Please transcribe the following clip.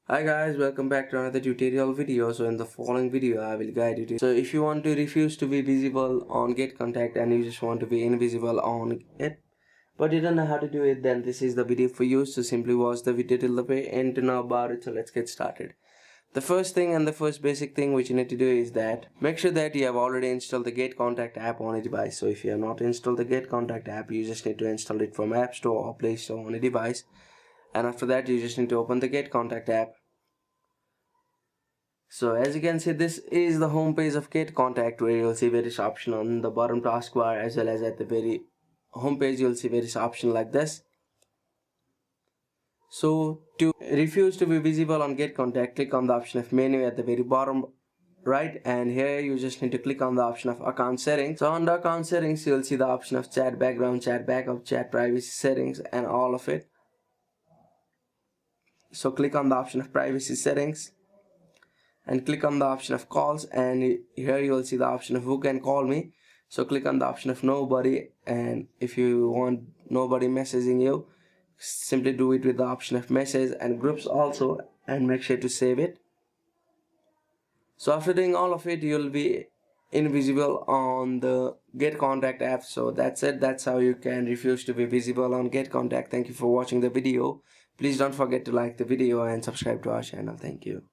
Hi guys, welcome back to another tutorial video. So in the following video I will guide you to, so if you want to refuse to be visible on get contact and you just want to be invisible on it but you don't know how to do it, then this is the video for you. So simply watch the video till the very end to know about it. So let's get started. The first thing and the first basic thing which you need to do is that make sure that you have already installed the Get Contact app on a device. So if you have not installed the Get Contact app, you just need to install it from App Store or Play Store on a device, and after that you just need to open the Get Contact app. So as you can see, this is the home page of Get Contact, where you'll see various options on the bottom taskbar, as well as at the very home page you'll see various options like this. So to refuse to be visible on Get Contact, click on the option of menu at the very bottom right, and here you just need to click on the option of account settings. So on the account settings you'll see the option of chat background, chat backup, chat privacy settings, and all of it. So click on the option of privacy settings and click on the option of calls, and here you will see the option of who can call me. So click on the option of nobody, and if you want nobody messaging you, simply do it with the option of message and groups also, and make sure to save it. So after doing all of it, you'll be invisible on the Get Contact app. So that's it. That's how you can refuse to be visible on Get Contact. Thank you for watching the video. Please don't forget to like the video and subscribe to our channel. Thank you.